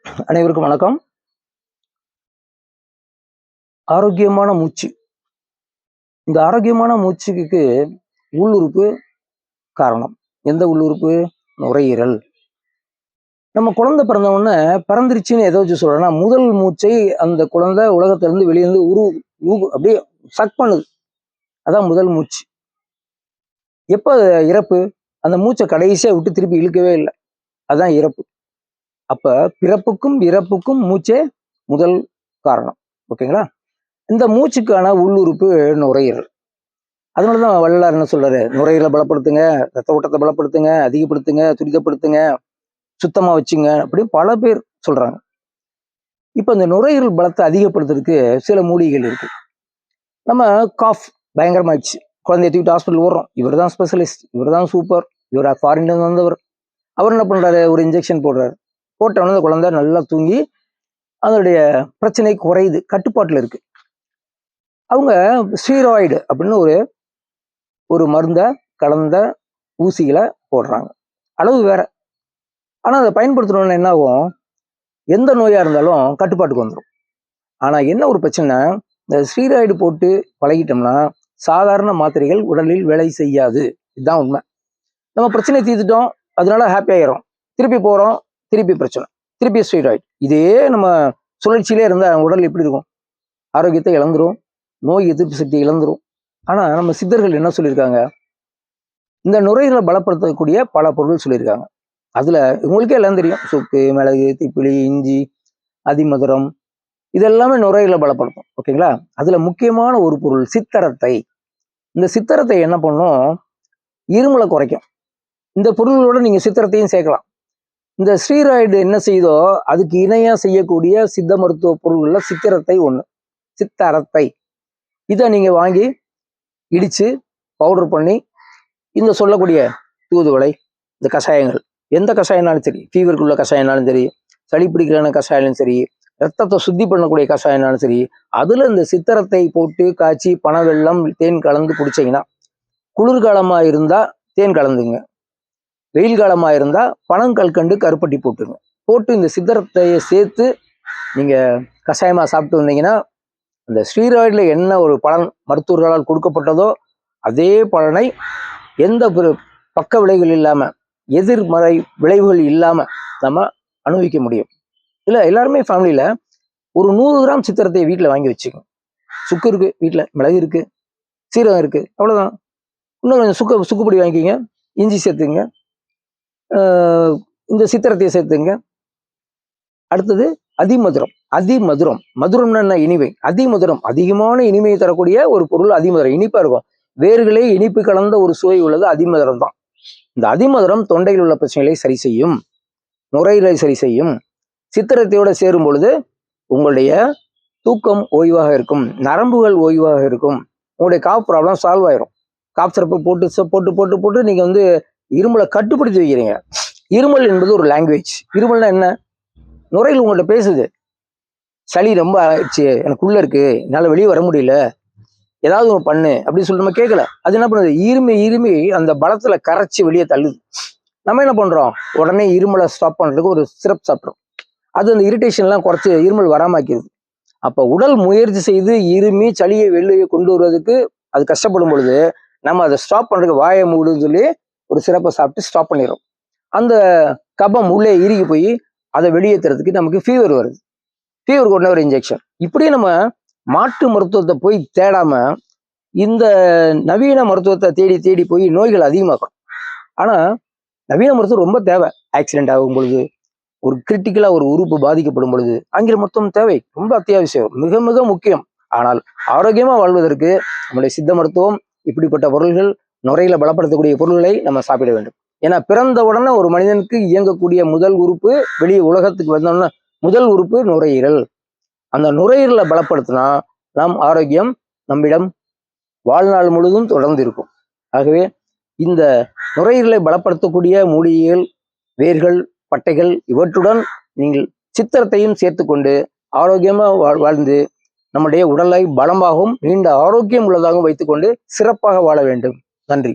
அனைவருக்கும் வணக்கம். ஆரோக்கியமான மூச்சு. இந்த ஆரோக்கியமான மூச்சுக்கு உள்ளுறுப்பு காரணம். எந்த உள்ளுறுப்பு? நுரையீரல். நம்ம குழந்தை பிறந்த உடனே பிறந்துருச்சுன்னு எதை வச்சு சொல்றேன்னா, முதல் மூச்சை அந்த குழந்தை உலகத்திலிருந்து வெளியிருந்து அப்படியே சக் பண்ணுது. அதான் முதல் மூச்சு. எப்ப இறப்பு? அந்த மூச்சை கடைசியா விட்டு திருப்பி இழுக்கவே இல்லை. அதான் இறப்பு. அப்ப பிறப்புக்கும் இறப்புக்கும் மூச்சே முதல் காரணம். ஓகேங்களா? இந்த மூச்சுக்கான உள்ளுறுப்பு நுரையீரல். அதனாலதான் வள்ளலார் என்ன சொல்றாரு? நுரையீரலை பலப்படுத்துங்க, ரத்த ஓட்டத்தை பலப்படுத்துங்க, அதிகப்படுத்துங்க, துரிதப்படுத்துங்க, சுத்தமா வச்சுங்க, அப்படி பல பேர் சொல்றாங்க. இப்ப இந்த நுரையீரல் பலத்தை அதிகப்படுத்துறதுக்கு சில மூலிகைகள் இருக்கு. நம்ம காஃப் பயங்கரமாயிடுச்சு, குழந்தைய தூக்கிட்டு ஹாஸ்பிட்டல் ஓடுறோம். இவர் தான் ஸ்பெஷலிஸ்ட், இவர் தான் சூப்பர், இவர் ஃபாரின்ல இருந்து வந்தவர். அவர் என்ன பண்றாரு? ஒரு இன்ஜெக்ஷன் போடுறாரு. போட்டவொடனே அந்த குழந்தை நல்லா தூங்கி அதனுடைய பிரச்சனை குறையுது, கட்டுப்பாட்டுல இருக்கு. அவங்க ஸ்டீராய்டு அப்படின்னு ஒரு மருந்தை கலந்த ஊசிகளை போடுறாங்க. அளவு வேற. ஆனா அதை பயன்படுத்தணும்னா என்ன ஆகும்? எந்த நோயா இருந்தாலும் கட்டுப்பாட்டுக்கு வந்துடும். ஆனா என்ன ஒரு பிரச்சனை, இந்த ஸ்டீராய்டு போட்டு பழகிட்டோம்னா சாதாரண மாத்திரைகள் உடலில் வேலை செய்யாது. இதுதான் உண்மை. நம்ம பிரச்சனை தீர்த்துட்டோம், அதனால ஹாப்பி ஆயிரும். திருப்பி போறோம், திருப்பி பிரச்சனை, திருப்பி ஸ்டீராய்டு. இதே நம்ம சுழற்சியிலே இருந்தா உடல் எப்படி இருக்கும்? ஆரோக்கியத்தை இழந்துரும், நோய் எதிர்ப்பு சக்தி இழந்துரும். ஆனா நம்ம சித்தர்கள் என்ன சொல்லியிருக்காங்க? இந்த நுரையீரலை பலப்படுத்தக்கூடிய பல பொருள் சொல்லியிருக்காங்க. அதுல உங்களுக்கே எல்லாம் தெரியும். சுக்கு, மிளகு, திப்பிலி, இஞ்சி, அதிமதுரம், இதெல்லாமே நுரையீரலை பலப்படுத்தும். ஓகேங்களா? அதுல முக்கியமான ஒரு பொருள் சித்தரத்தை. இந்த சித்தரத்தை என்ன பண்ணும்? இருமலை குறைக்கும். இந்த பொருளோட நீங்க சித்தரத்தையும் சேர்க்கலாம். இந்த ஸ்டீராய்டு என்ன செய்தோ அதுக்கு இணையா செய்யக்கூடிய சித்த மருத்துவ பொருள்கள்ல சித்திரத்தை ஒண்ணு. சித்தரத்தை. இதை நீங்க வாங்கி இடிச்சு பவுடர் பண்ணி இந்த சொல்லக்கூடிய தூதுவளை, இந்த கஷாயங்கள், எந்த கஷாயம்னாலும் சரி, ஃபீவருக்குள்ள கஷாயம்னாலும் சரி, சளி பிடிக்கலான கஷாயம் சரி, ரத்தத்தை சுத்தி பண்ணக்கூடிய கஷாயம்னாலும் சரி, அதுல இந்த சித்திரத்தை போட்டு காய்ச்சி பனவெல்லம் தேன் கலந்து குடிச்சீங்கன்னா, குளிர்காலமா இருந்தா தேன் கலந்துங்க, வெயில் காலமா இருந்தா பனங்கல்கண்டு கருப்பட்டி போட்டுங்க. போட்டு இந்த சித்திரத்தையை சேர்த்து நீங்க கஷாயமா சாப்பிட்டு வந்தீங்கன்னா, அந்த ஸ்டீராய்டுல என்ன ஒரு பலன் மருத்துவர்களால் கொடுக்கப்பட்டதோ அதே பலனை எந்த பக்க விளைவுகள் இல்லாம, எதிர்மறை விளைவுகள் இல்லாம நம்ம அனுபவிக்க முடியும். இல்ல எல்லாருமே ஃபேமிலியில ஒரு 100 கிராம் சித்திரத்தை வீட்டுல வாங்கி வச்சுக்கோங்க. சுக்கு இருக்கு வீட்டுல, மிளகு இருக்கு, சீரகம் இருக்கு, அவ்வளவுதான். இன்னும் கொஞ்சம் சுக்குப்பொடி வாங்கிக்கிங்க, இஞ்சி சேர்த்துங்க, இந்த சித்திரத்தையை சேர்த்துங்க. அடுத்தது அதிமதுரம். அதிமதுரம், மதுரம்னா என்ன? இனிமை. அதிமதுரம் அதிகமான இனிமையை தரக்கூடிய ஒரு பொருள் அதிமதுரம். இனிப்பா இருக்கும். வேர்களே இனிப்பு கலந்த ஒரு சுவை உள்ளது அதிமதுரம் தான். இந்த அதிமதுரம் தொண்டையில் உள்ள பிரச்சனைகளை சரி செய்யும், நுரையீரலை சரி செய்யும். சித்திரத்தையோட சேரும் பொழுது உங்களுடைய தூக்கம் ஓய்வாக இருக்கும், நரம்புகள் ஓய்வாக இருக்கும், உங்களுடைய காஃப் ப்ராப்ளம் சால்வ் ஆயிரும். காஃப் சிறப்பு போட்டு போட்டு போட்டு போட்டு நீங்க இருமலை கட்டுப்படுத்தி வைக்கிறீங்க. இருமல் என்பது ஒரு லாங்குவேஜ். இருமல்னா என்ன? நுரையில் உங்கள்கிட்ட பேசுது. சளி ரொம்ப ஆயிடுச்சு, எனக்குள்ள இருக்கு, என்னால வெளியே வர முடியல, ஏதாவது ஒன்று பண்ணு அப்படின்னு சொல்லி நம்ம கேட்கல. அது என்ன பண்ணுது? இருமி அந்த பலத்துல கரைச்சி வெளியே தள்ளுது. நம்ம என்ன பண்றோம்? உடனே இருமலை ஸ்டாப் பண்றதுக்கு ஒரு சிரப் சாப்பிட்றோம். அது அந்த இரிட்டேஷன்லாம் குறைச்சி இருமல் வராமாக்கிடுது. அப்போ உடல் முயற்சி செய்து இருமி சளியை வெளியே கொண்டு வருவதற்கு அது கஷ்டப்படும் பொழுது நம்ம அதை ஸ்டாப் பண்றதுக்கு வாயை மூடுன்னு சொல்லி ஒரு சிரப்பை சாப்பிட்டு ஸ்டாப் பண்ணிடுறோம். அந்த கபம் உள்ளே இறுகி போய் அதை வெளியேற்றுறதுக்கு நமக்கு ஃபீவர் வருது. ஃபீவருக்கு உடனே ஒரு இன்ஜெக்ஷன். இப்படியே நம்ம மாற்று மருத்துவத்தை போய் தேடாம இந்த நவீன மருத்துவத்தை தேடி தேடி போய் நோய்கள் அதிகமாக்கும். ஆனா நவீன மருத்துவம் ரொம்ப தேவை. ஆக்சிடென்ட் ஆகும் பொழுது, ஒரு கிரிட்டிக்கலா ஒரு உறுப்பு பாதிக்கப்படும் பொழுது ஆங்கில மருத்துவம் தேவை, ரொம்ப அத்தியாவசியம், மிக மிக முக்கியம். ஆனால் ஆரோக்கியமா வாழ்வதற்கு நம்முடைய சித்த மருத்துவம் இப்படிப்பட்ட பொருள்கள், நுரையில பலப்படுத்தக்கூடிய பொருள்களை நம்ம சாப்பிட வேண்டும். ஏன்னா பிறந்த உடனே ஒரு மனிதனுக்கு இயங்கக்கூடிய முதல் உறுப்பு, வெளியே உலகத்துக்கு வந்தோம்னா முதல் உறுப்பு நுரையீரல். அந்த நுரையீரலை பலப்படுத்தினா நம் ஆரோக்கியம் நம்மிடம் வாழ்நாள் முழுவதும் தொடர்ந்து இருக்கும். ஆகவே இந்த நுரையீரலை பலப்படுத்தக்கூடிய மூலிகைகள், வேர்கள், பட்டைகள் இவற்றுடன் நீங்கள் சித்திரத்தையும் சேர்த்து கொண்டு ஆரோக்கியமா வாழ்ந்து நம்முடைய உடலை பலமாகவும் நீண்ட ஆரோக்கியம் உள்ளதாகவும் வைத்துக்கொண்டு சிறப்பாக வாழ வேண்டும். நன்றி.